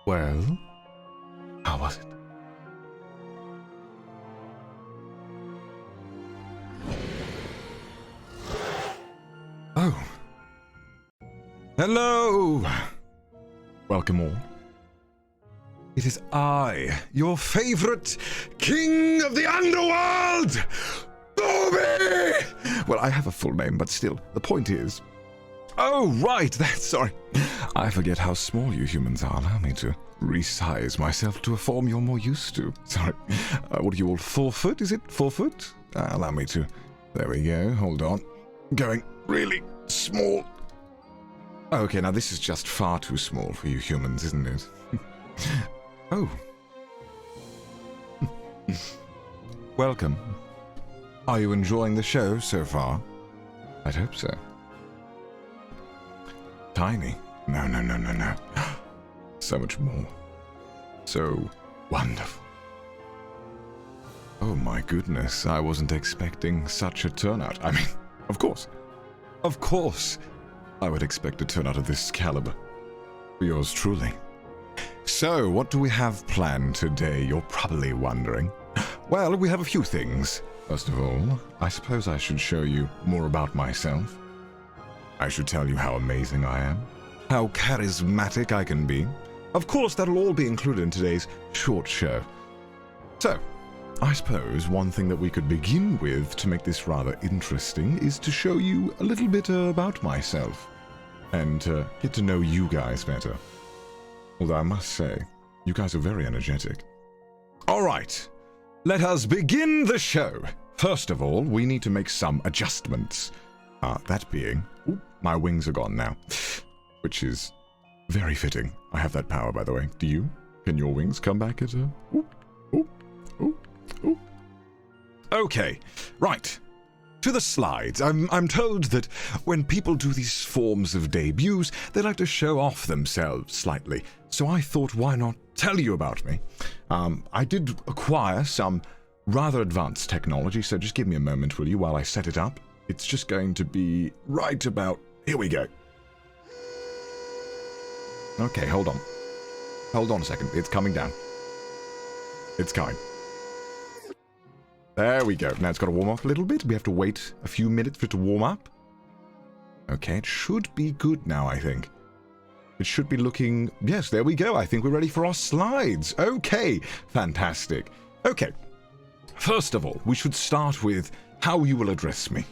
Well, how was it? Oh. Hello! Welcome all. It is I, your favorite king of the underworld, Bubi! Well, I have a full name, but still, the point is... Oh, right, sorry. I forget how small you humans are. Allow me to resize myself to a form you're more used to. Sorry. What are you all, 4 foot? Is it 4 foot? Allow me to... There we go. Hold on. Going really small. Okay, now this is just far too small for you humans, isn't it? Oh. Welcome. Are you enjoying the show so far? I'd hope so. Tiny? No. So much more. So wonderful. Oh my goodness, I wasn't expecting such a turnout. I mean, of course. Of course, I would expect a turnout of this caliber. For yours truly. So, what do we have planned today, you're probably wondering? Well, we have a few things. First of all, I suppose I should show you more about myself. I should tell you how amazing I am, how charismatic I can be. Of course, that'll all be included in today's short show. So, I suppose one thing that we could begin with to make this rather interesting is to show you a little bit about myself and get to know you guys better. Although I must say, you guys are very energetic. All right, let us begin the show. First of all, we need to make some adjustments. That being, my wings are gone now, which is very fitting. I have that power, by the way. Do you? Can your wings come back at a... Okay, right. To the slides. I'm told that when people do these forms of debuts, they like to show off themselves slightly. So I thought, why not tell you about me? I did acquire some rather advanced technology, so just give me a moment, will you, while I set it up. It's just going to be right about... Here we go. Okay, hold on. Hold on a second. It's coming down. It's coming. There we go. Now it's got to warm up a little bit. We have to wait a few minutes for it to warm up. Okay, it should be good now, I think. It should be looking... Yes, there we go. I think we're ready for our slides. Okay, fantastic. Okay, first of all, we should start with how you will address me.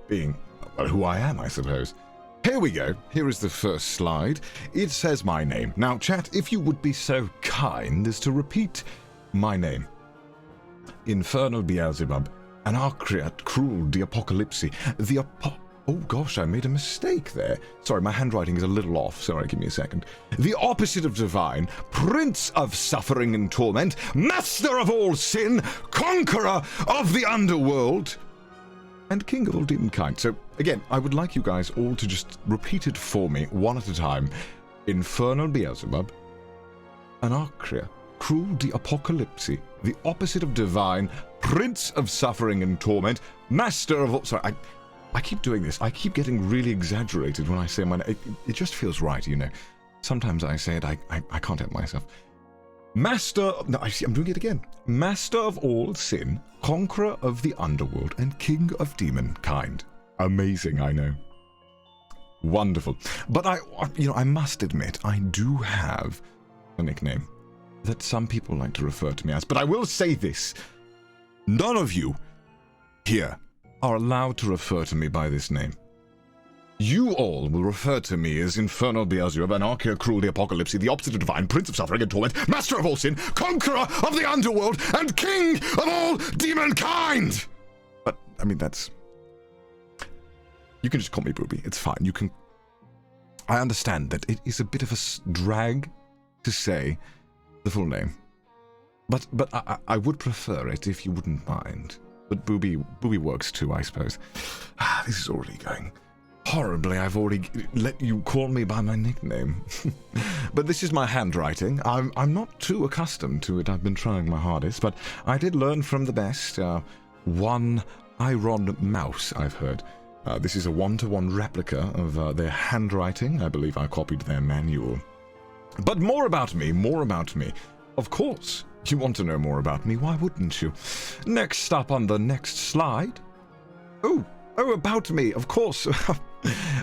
Being, well, who I am, I suppose. Here we go. Here is the first slide. It says my name. Now, chat, if you would be so kind as to repeat my name. Infernal Beelzebub, Anarchiat, Cruel, the Apocalypse, oh gosh, I made a mistake there. Sorry, my handwriting is a little off. Sorry, give me a second. The opposite of divine, Prince of suffering and torment, Master of all sin, Conqueror of the underworld, and King of all demonkind. So, again, I would like you guys all to just repeat it for me, one at a time. Infernal Beelzebub, Anarchia, Cruel, the Apocalypse, the opposite of divine, Prince of suffering and torment, Master of all... Sorry, I keep doing this. I keep getting really exaggerated when I say my name. It just feels right, you know. Sometimes I say it, I can't help myself. Master... No, I'm doing it again. Master of all sin, Conqueror of the underworld, and King of demonkind. Amazing, I know. Wonderful. But I must admit, I do have a nickname that some people like to refer to me as. But I will say this. None of you here are allowed to refer to me by this name. You all will refer to me as Infernal Beelzebub, Anarchia, Cruel, the Apocalypse, the opposite of divine, Prince of suffering and torment, Master of all sin, Conqueror of the underworld, and King of all demonkind! But, I mean, that's... You can just call me Bubi. It's fine. You can... I understand that it is a bit of a drag to say the full name. But I would prefer it if you wouldn't mind. But Bubi works too, I suppose. This is already going horribly. I've already let you call me by my nickname. But this is my handwriting. I'm not too accustomed to it. I've been trying my hardest, but I did learn from the best. One Iron Mouse, I've heard. This is a one-to-one replica of their handwriting. I believe I copied their manual. But more about me, more about me. Of course, you want to know more about me, why wouldn't you? Next up on the next slide. Oh, about me, of course.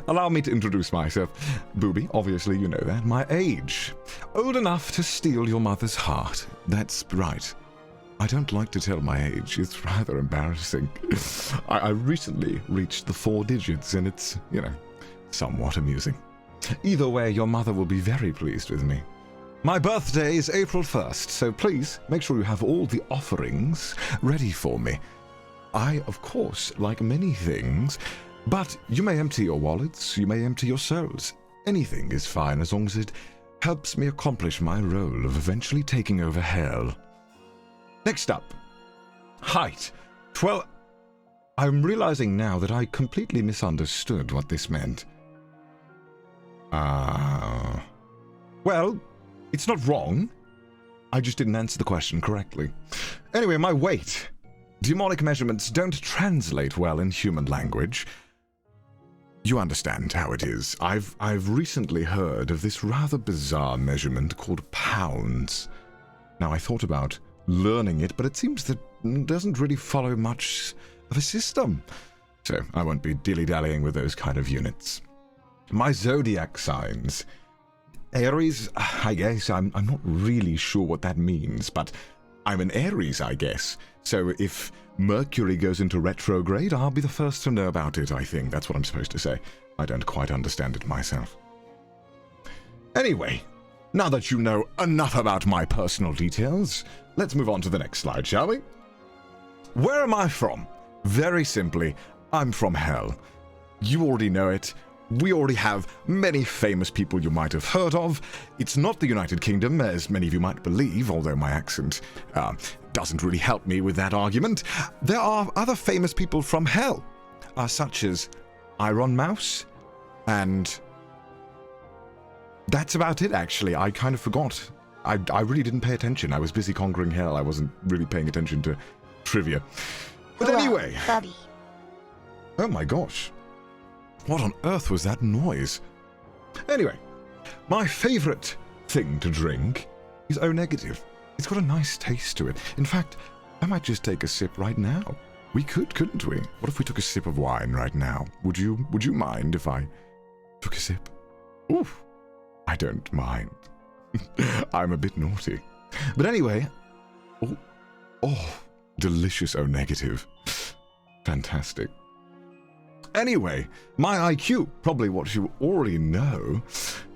Allow me to introduce myself. Bubi, obviously you know that. My age. Old enough to steal your mother's heart. That's right. I don't like to tell my age. It's rather embarrassing. I recently reached the 4 digits and it's, somewhat amusing. Either way, your mother will be very pleased with me. My birthday is April 1st, so please make sure you have all the offerings ready for me. I, of course, like many things, but you may empty your wallets, you may empty your souls. Anything is fine as long as it helps me accomplish my role of eventually taking over hell. Next up, height. Well, I'm realizing now that I completely misunderstood what this meant. Well, it's not wrong. I just didn't answer the question correctly. Anyway, my weight. Demonic measurements don't translate well in human language. You understand how it is. I've recently heard of this rather bizarre measurement called pounds. Now, I thought about learning it, but it seems that it doesn't really follow much of a system. So I won't be dilly-dallying with those kind of units. My zodiac signs. Aries, I guess. I'm not really sure what that means, but I'm an Aries, I guess. So if Mercury goes into retrograde, I'll be the first to know about it, I think. That's what I'm supposed to say. I don't quite understand it myself. Anyway, now that you know enough about my personal details, let's move on to the next slide, shall we? Where am I from? Very simply, I'm from hell. You already know it. We already have many famous people you might have heard of. It's not the United Kingdom, as many of you might believe, although my accent doesn't really help me with that argument. There are other famous people from hell, such as Iron Mouse, and that's about it, actually. I kind of forgot. I really didn't pay attention. I was busy conquering hell. I wasn't really paying attention to trivia. But anyway. Bubi. Oh my gosh. What on earth was that noise? Anyway, my favorite thing to drink is O negative. It's got a nice taste to it. In fact, I might just take a sip right now. We could, couldn't we? What if we took a sip of wine right now? Would you mind if I took a sip? Oof, I don't mind. I'm a bit naughty. But anyway, oh, delicious O negative. Fantastic. Anyway, my IQ, probably what you already know,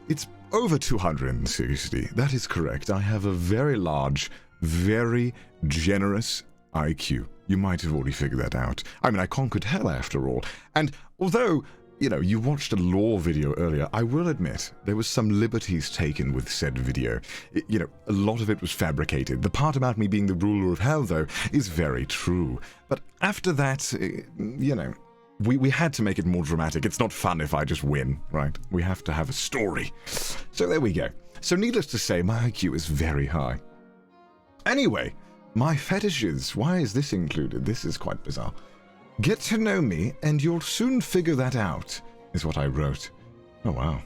it's over 260. That is correct. I have a very large, very generous IQ. You might have already figured that out. I mean, I conquered hell after all. And although, you watched a lore video earlier, I will admit there was some liberties taken with said video. A lot of it was fabricated. The part about me being the ruler of hell, though, is very true. But after that, we had to make it more dramatic. It's not fun if I just win, right? We have to have a story. So there we go. So needless to say, my IQ is very high. Anyway, my fetishes. Why is this included? This is quite bizarre. Get to know me, and you'll soon figure that out, is what I wrote. Oh, wow.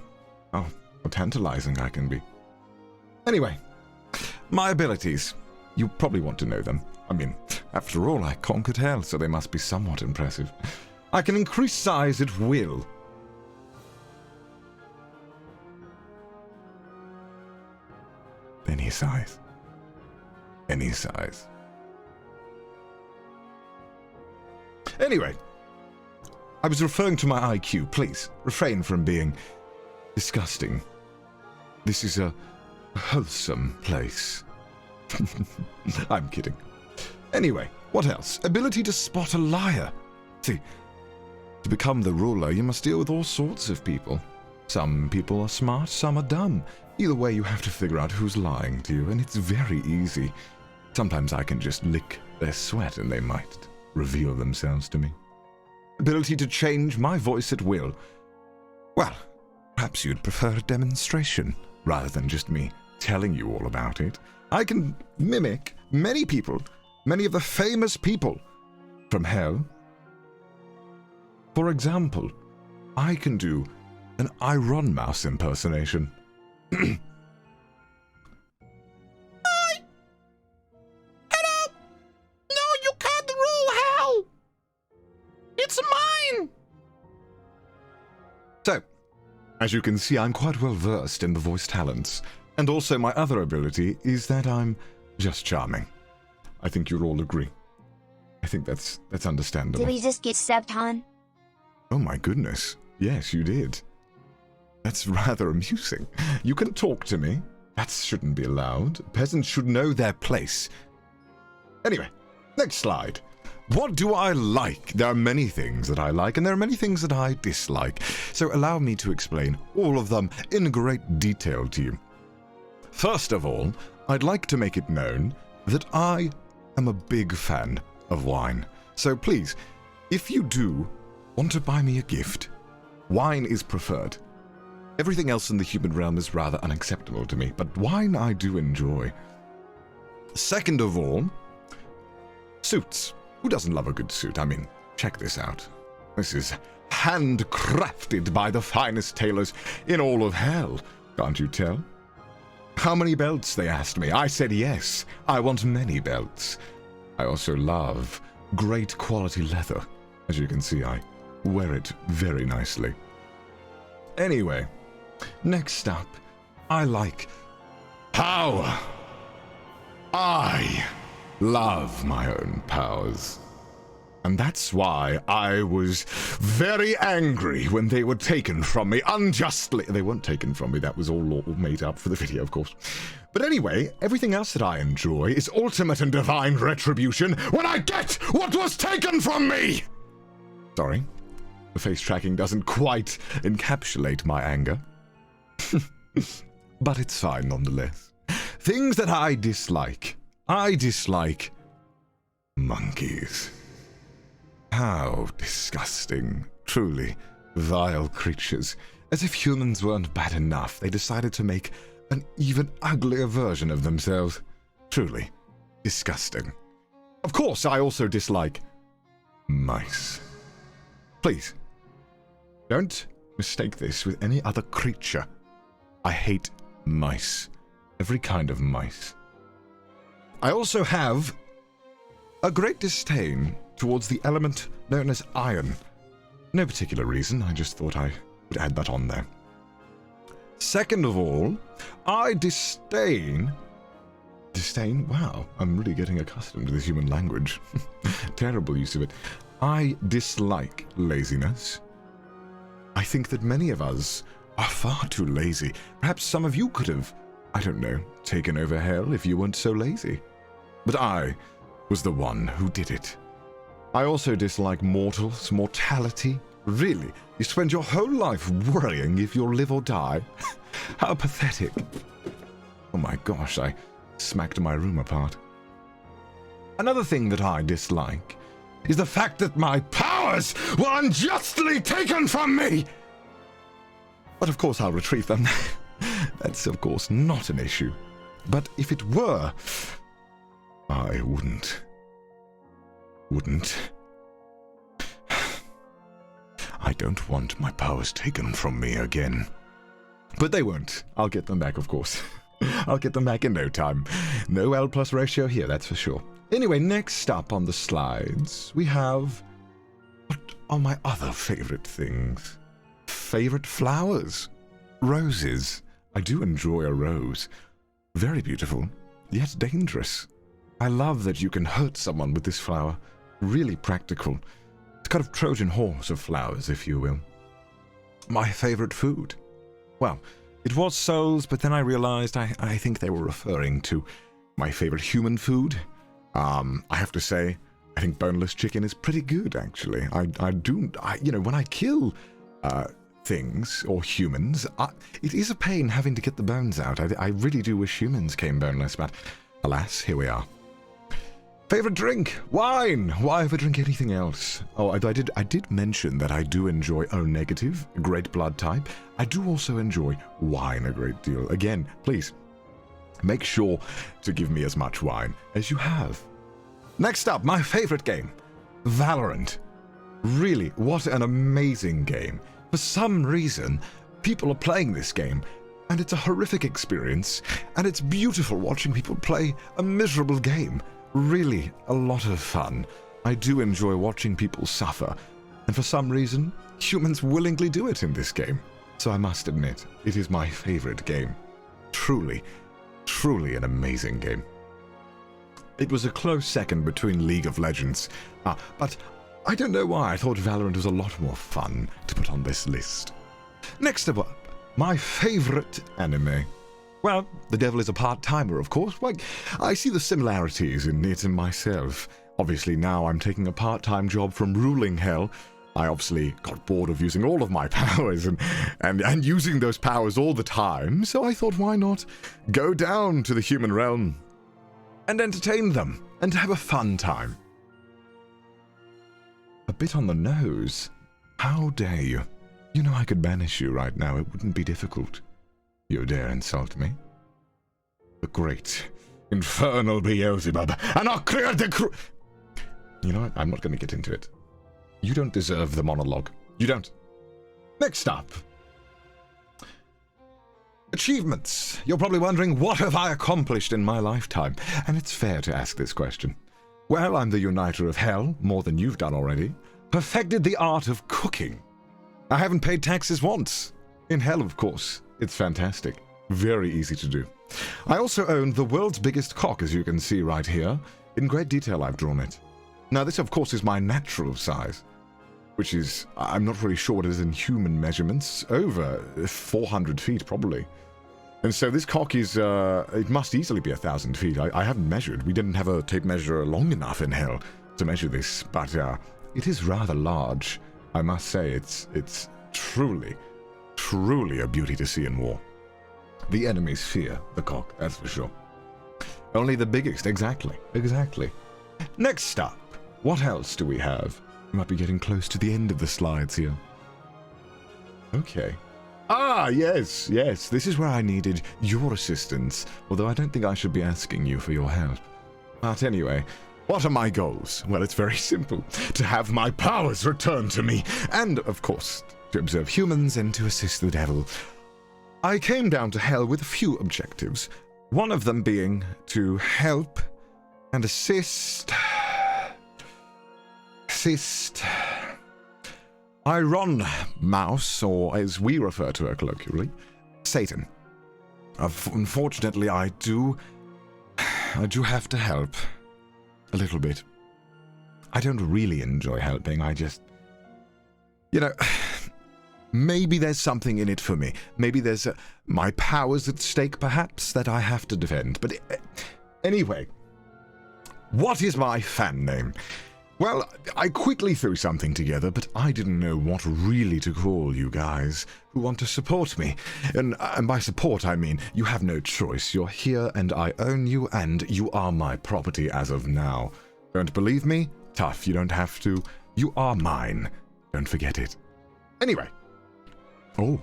Oh, how tantalizing I can be. Anyway, my abilities. You probably want to know them. I mean, after all, I conquered hell, so they must be somewhat impressive. I can increase size at will. Any size. Any size. Anyway, I was referring to my IQ. Please, refrain from being disgusting. This is a wholesome place. I'm kidding. Anyway, what else? Ability to spot a liar. See, to become the ruler, you must deal with all sorts of people. Some people are smart, some are dumb. Either way, you have to figure out who's lying to you, and it's very easy. Sometimes I can just lick their sweat and they might reveal themselves to me. Ability to change my voice at will. Well, perhaps you'd prefer a demonstration rather than just me telling you all about it. I can mimic many people, many of the famous people from hell. For example, I can do an Iron Mouse impersonation. As you can see, I'm quite well versed in the voice talents. And also my other ability is that I'm just charming. I think you'll all agree. I think that's understandable. Did we just get stepped on? Oh my goodness. Yes, you did. That's rather amusing. You can talk to me. That shouldn't be allowed. Peasants should know their place. Anyway, next slide. What do I like? There are many things that I like, and there are many things that I dislike. So allow me to explain all of them in great detail to you. First of all, I'd like to make it known that I am a big fan of wine. So please, if you do want to buy me a gift, wine is preferred. Everything else in the human realm is rather unacceptable to me, but wine I do enjoy. Second of all, suits. Who doesn't love a good suit? I mean, check this out. This is handcrafted by the finest tailors in all of hell. Can't you tell? How many belts, they asked me. I said yes. I want many belts. I also love great quality leather. As you can see, I wear it very nicely. Anyway, next up, I like power. I love my own powers. And that's why I was very angry when they were taken from me unjustly. They weren't taken from me, that was all made up for the video, of course. But anyway, everything else that I enjoy is ultimate and divine retribution when I get what was taken from me! Sorry, the face tracking doesn't quite encapsulate my anger. But it's fine nonetheless. Things that I dislike. I dislike monkeys. How disgusting. Truly vile creatures. As if humans weren't bad enough, they decided to make an even uglier version of themselves. Truly disgusting. Of course, I also dislike mice. Please, don't mistake this with any other creature. I hate mice. Every kind of mice. I also have a great disdain towards the element known as iron. No particular reason, I just thought I would add that on there. Second of all, I disdain... Disdain? Wow, I'm really getting accustomed to the human language. Terrible use of it. I dislike laziness. I think that many of us are far too lazy. Perhaps some of you could have, I don't know, taken over hell if you weren't so lazy. But I was the one who did it. I also dislike mortals, mortality. Really? You spend your whole life worrying if you'll live or die? How pathetic. Oh my gosh, I smacked my room apart. Another thing that I dislike is the fact that my powers were unjustly taken from me! But of course I'll retrieve them. That's of course not an issue. But if it were, I wouldn't. I don't want my powers taken from me again. But they won't. I'll get them back, of course. I'll get them back in no time. No L+ ratio here, that's for sure. Anyway, next up on the slides, we have... What are my other favorite things? Favorite flowers? Roses. I do enjoy a rose. Very beautiful, yet dangerous. I love that you can hurt someone with this flower. Really practical. It's kind of Trojan horse of flowers, if you will. My favorite food? Well, it was souls, but then I realized I think they were referring to my favorite human food. I have to say, I think boneless chicken is pretty good, actually. You know, when I kill things, or humans, it is a pain having to get the bones out. I really do wish humans came boneless, but alas, here we are. Favorite drink? Wine! Why ever drink anything else? Oh, I did mention that I do enjoy O negative, a great blood type. I do also enjoy wine a great deal. Again, please, make sure to give me as much wine as you have. Next up, my favorite game, Valorant. Really, what an amazing game. For some reason, people are playing this game, and it's a horrific experience, and it's beautiful watching people play a miserable game. Really a lot of fun. I do enjoy watching people suffer, and for some reason, humans willingly do it in this game. so I must admit, it is my favorite game. Truly, truly an amazing game. It was a close second between League of Legends, but I don't know why I thought Valorant was a lot more fun to put on this list. Next up, my favorite anime. Well, the devil is a part-timer, of course. Like, I see the similarities in it and myself. Obviously, now I'm taking a part-time job from ruling hell. I obviously got bored of using all of my powers and using those powers all the time, so I thought, why not go down to the human realm and entertain them and have a fun time. A bit on the nose. How dare you? You know I could banish you right now. It wouldn't be difficult. You dare insult me? The great, infernal Beelzebub, and I'll clear the You know what? I'm not going to get into it. You don't deserve the monologue. You don't. Next up. Achievements. You're probably wondering, what have I accomplished in my lifetime? And it's fair to ask this question. Well, I'm the uniter of hell, more than you've done already. Perfected the art of cooking. I haven't paid taxes once. In hell, of course. It's fantastic. Very easy to do. I also own the world's biggest cock, as you can see right here. In great detail, I've drawn it. Now, this, of course, is my natural size, which is, I'm not really sure what it is in human measurements, over 400 feet, probably. And so this cock is, it must easily be 1,000 feet. I haven't measured. We didn't have a tape measure long enough in hell to measure this, but it is rather large. I must say, it's truly, truly a beauty to see in war. The enemies fear the cock, that's for sure. Only the biggest, exactly. Next up, what else do we have? We might be getting close to the end of the slides here. Okay. Ah, yes, this is where I needed your assistance, although I don't think I should be asking you for your help. But anyway, what are my goals? Well, it's very simple. To have my powers returned to me, and, of course, to observe humans and to assist the devil. I came down to hell with a few objectives, one of them being to help and assist Iron Mouse, or as we refer to her colloquially, Satan. Unfortunately, I do have to help a little bit. I don't really enjoy helping. I just, maybe there's something in it for me. Maybe there's my powers at stake, perhaps, that I have to defend. But anyway, what is my fan name? Well, I quickly threw something together, but I didn't know what really to call you guys who want to support me. And by support, I mean you have no choice. You're here and I own you, and you are my property as of now. Don't believe me? Tough, you don't have to. You are mine. Don't forget it. Anyway. Oh.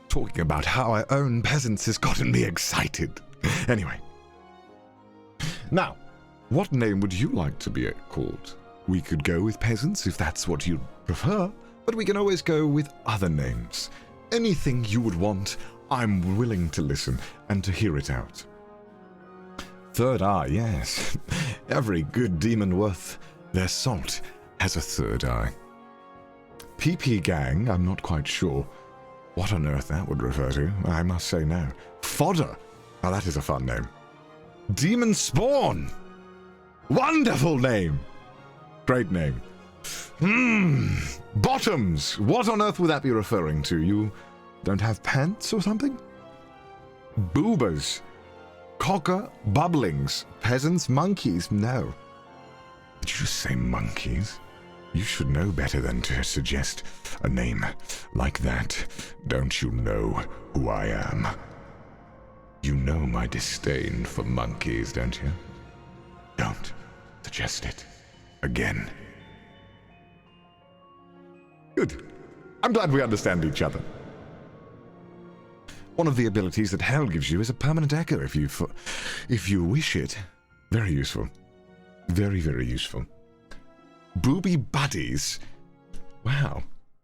Talking about how I own peasants has gotten me excited. Anyway. Now, what name would you like to be called? We could go with peasants if that's what you prefer, but we can always go with other names. Anything you would want, I'm willing to listen and to hear it out. Third eye, yes. Every good demon worth their salt has a third eye. PP Gang, I'm not quite sure what on earth that would refer to. I must say no. Fodder. Now that is a fun name. Demon Spawn. Wonderful name. Great name. Bottoms. What on earth would that be referring to? You don't have pants or something? Boobers. Cocker. Bubblings. Peasants. Monkeys. No. Did you just say monkeys? You should know better than to suggest a name like that. Don't you know who I am? You know my disdain for monkeys, don't you? Don't suggest it again. Good. I'm glad we understand each other. One of the abilities that hell gives you is a permanent echo if you wish it. Very useful. Very, very useful. Bubi Buddies. Wow.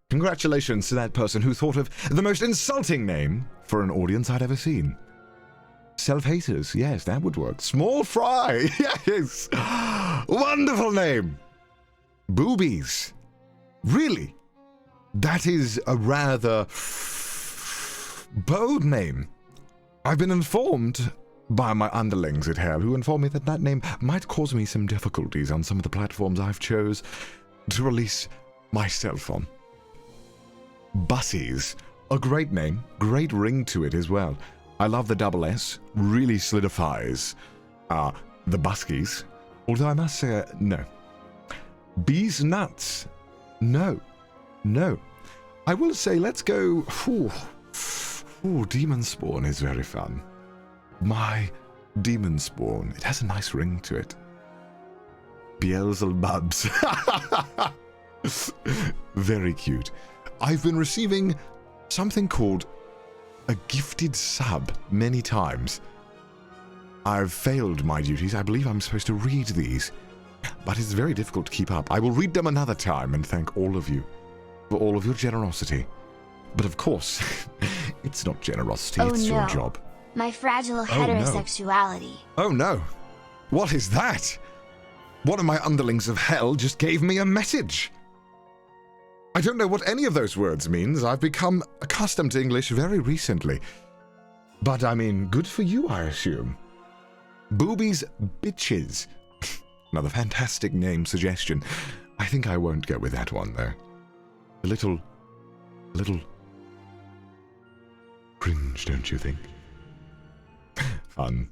Congratulations to that person who thought of the most insulting name for an audience I'd ever seen. Self-haters, yes, that would work. Small fry, yes. Wonderful name. Boobies. Really? That is a rather bold name. I've been informed by my underlings at Hell, who informed me that that name might cause me some difficulties on some of the platforms I've chose to release myself on. Bussies. A great name, great ring to it as well. I love the double S, really solidifies the Buskies. Although I must say, no. Bees nuts. No. I will say, let's go... Demon Spawn is very fun. My Demon Spawn. It has a nice ring to it. Beelzebubs. Very cute. I've been receiving something called a gifted sub many times. I've failed my duties. I believe I'm supposed to read these, but it's very difficult to keep up. I will read them another time and thank all of you for all of your generosity. But of course, it's not generosity, it's your job. My fragile heterosexuality. Oh no. What is that? One of my underlings of hell just gave me a message. I don't know what any of those words means. I've become accustomed to English very recently. But I mean, good for you, I assume. Boobies Bitches. Another fantastic name suggestion. I think I won't go with that one, though. A little cringe, don't you think? Fun.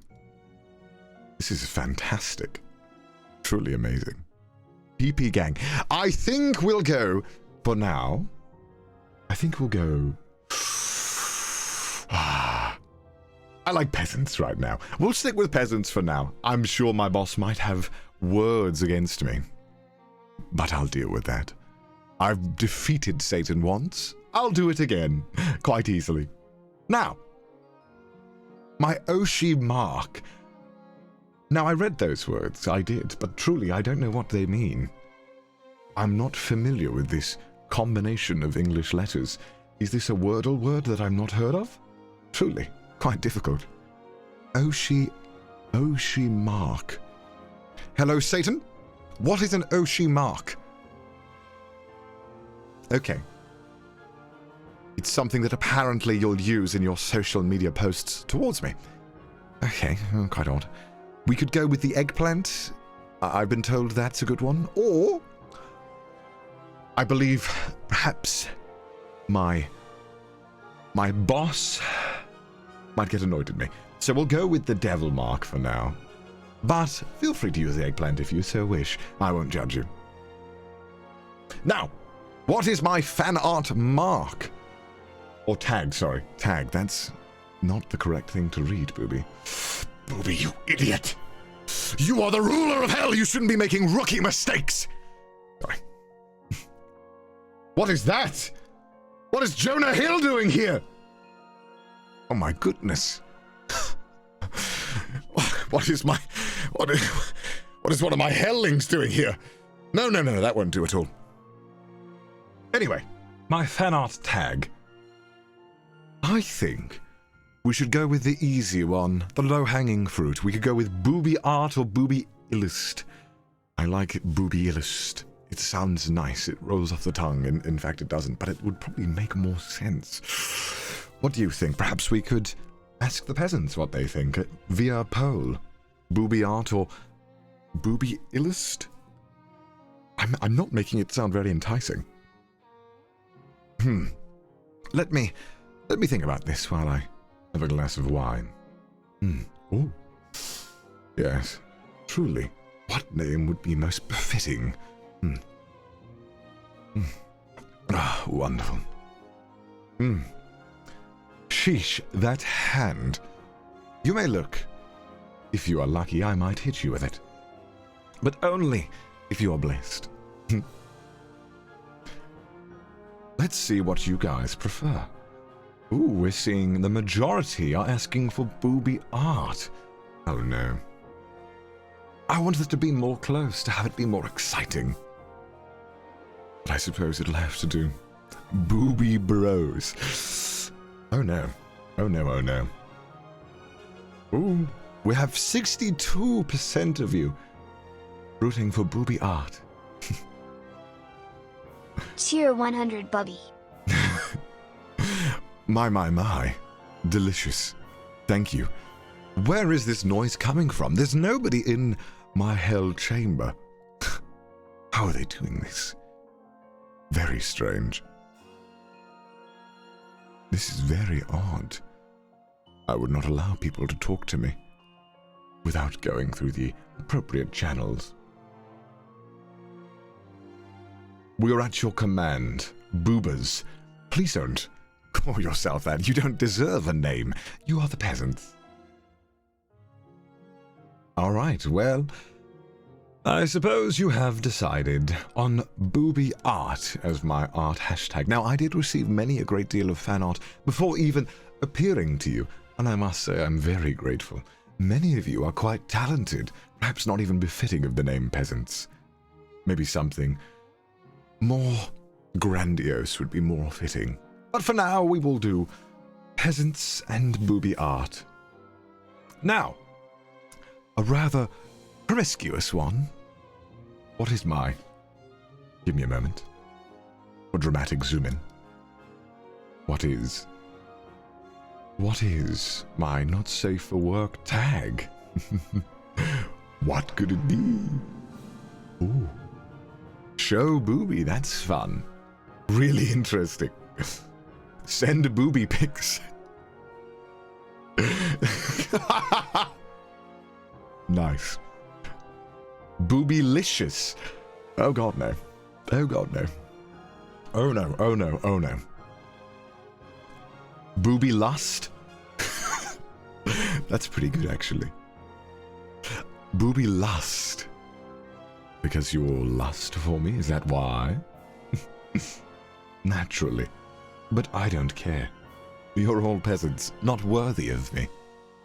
This is fantastic. Truly amazing. PP Gang. I think we'll go... For now, I think we'll go... I like peasants right now. We'll stick with peasants for now. I'm sure my boss might have words against me. But I'll deal with that. I've defeated Satan once. I'll do it again. Quite easily. Now, my Oshi mark. Now, I read those words. I did. But truly, I don't know what they mean. I'm not familiar with this combination of English letters. Is this a Wordle word that I'm not heard of? Truly, quite difficult. Oshi mark. Hello, Satan? What is an Oshi mark? Okay. It's something that apparently you'll use in your social media posts towards me. Okay, quite odd. We could go with the eggplant. I've been told that's a good one. Or... I believe perhaps my boss might get annoyed at me. So we'll go with the devil mark for now. But feel free to use the eggplant if you so wish. I won't judge you. Now, what is my fan art mark? Or tag, sorry. Tag, that's not the correct thing to read, Bubi. Bubi, you idiot! You are the ruler of hell! You shouldn't be making rookie mistakes! Sorry. What is that? What is Jonah Hill doing here? Oh my goodness. What is one of my hellings doing here? No, that won't do at all. Anyway, my fan art tag. I think we should go with the easy one, the low-hanging fruit. We could go with Bubi art or Bubi illust. I like Bubi illust. It sounds nice. It rolls off the tongue. In fact, it doesn't, but it would probably make more sense. What do you think? Perhaps we could ask the peasants what they think via poll. Bubi art or Bubi illust? I'm not making it sound very enticing. Let me think about this while I have a glass of wine. Ooh. Yes, truly. What name would be most befitting? Ah, wonderful. Sheesh, that hand. You may look. If you are lucky, I might hit you with it. But only if you are blessed. Let's see what you guys prefer. Ooh, we're seeing the majority are asking for Bubi art. Oh no. I want this to be more close, to have it be more exciting. But I suppose it'll have to do. Bubi bros. Oh no. Oh no, oh no. Ooh, we have 62% of you rooting for Bubi art. Tier 100 Bubi. My. Delicious. Thank you. Where is this noise coming from? There's nobody in my hell chamber. How are they doing this? Very strange. This is very odd. I would not allow people to talk to me without going through the appropriate channels. We are at your command, Boobers. Please don't call yourself that. You don't deserve a name. You are the peasants. All right, well, I suppose you have decided on Bubi art as my art hashtag. Now, I did receive many a great deal of fan art before even appearing to you, and I must say I'm very grateful. Many of you are quite talented, perhaps not even befitting of the name peasants. Maybe something more grandiose would be more fitting. But for now, we will do peasants and Bubi art. Now, a rather promiscuous one. What is my... Give me a moment. For dramatic zoom in. What is my not safe for work tag? What could it be? Ooh. Show Bubi, that's fun. Really interesting. Send Bubi pics. Nice. Bubilicious. Oh god no. Oh god no. Oh no, oh no, oh no. Bubi lust? That's pretty good actually. Bubi lust. Because you all lust for me, is that why? Naturally. But I don't care. You're all peasants, not worthy of me.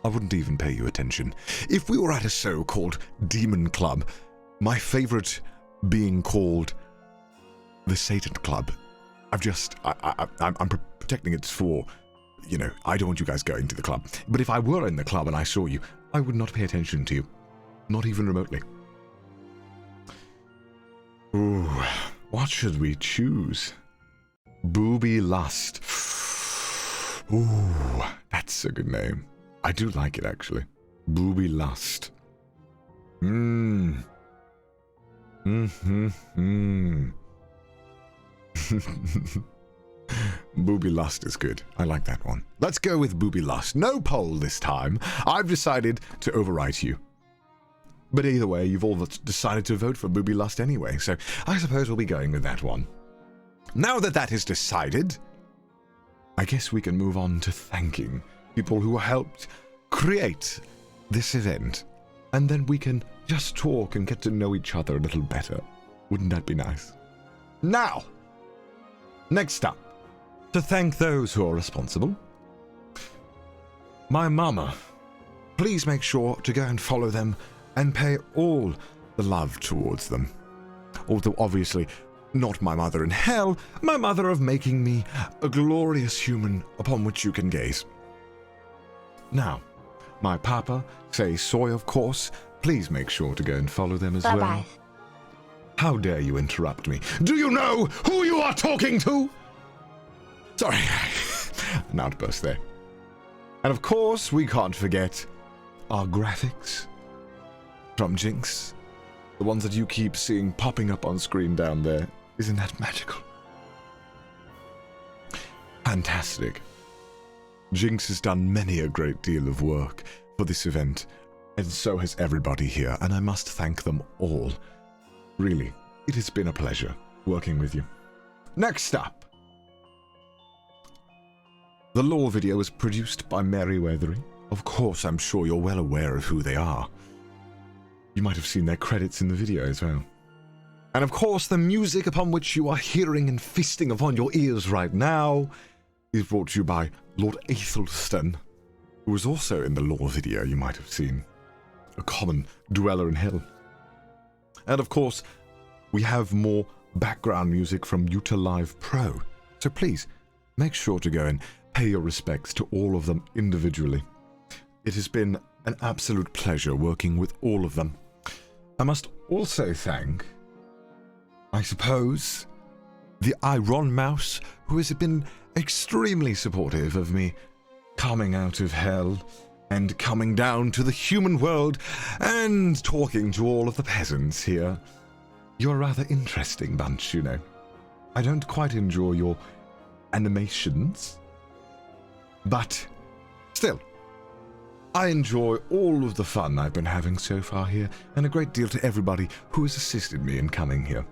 I wouldn't even pay you attention. If we were at a so-called demon club, my favorite being called the Satan Club, I'm protecting it for, you know, I don't want you guys going to the club. But if I were in the club and I saw you, I would not pay attention to you. Not even remotely. Ooh, what should we choose? Bubi Lust. Ooh, that's a good name. I do like it, actually. Bubi Lust. Bubi Lust is good. I like that one. Let's go with Bubi Lust. No poll this time. I've decided to overwrite you. But either way, you've all decided to vote for Bubi Lust anyway, so I suppose we'll be going with that one. Now that that is decided, I guess we can move on to thanking people who helped create this event, and then we can just talk and get to know each other a little better. Wouldn't that be nice? Now, next up, to thank those who are responsible. My mama. Please make sure to go and follow them and pay all the love towards them. Although obviously not my mother in hell, my mother of making me a glorious human upon which you can gaze. Now, my papa, say soy of course, please make sure to go and follow them as well. How dare you interrupt me? Do you know who you are talking to? Sorry, an outburst there. And of course, we can't forget our graphics from Jinx. The ones that you keep seeing popping up on screen down there. Isn't that magical? Fantastic. Jinx has done many a great deal of work for this event, and so has everybody here, and I must thank them all. Really, it has been a pleasure working with you. Next up, the lore video is produced by Merryweathery. Of course, I'm sure you're well aware of who they are. You might have seen their credits in the video as well. And of course, the music upon which you are hearing and feasting upon your ears right now is brought to you by Lord Aethelstan, who was also in the lore video you might have seen. A common dweller in hell. And of course, we have more background music from Utilive Pro. So please, make sure to go and pay your respects to all of them individually. It has been an absolute pleasure working with all of them. I must also thank, I suppose, the Iron Mouse, who has been extremely supportive of me coming out of hell and coming down to the human world and talking to all of the peasants here. You're a rather interesting bunch, you know. I don't quite enjoy your animations, but still, I enjoy all of the fun I've been having so far here, and a great deal to everybody who has assisted me in coming here.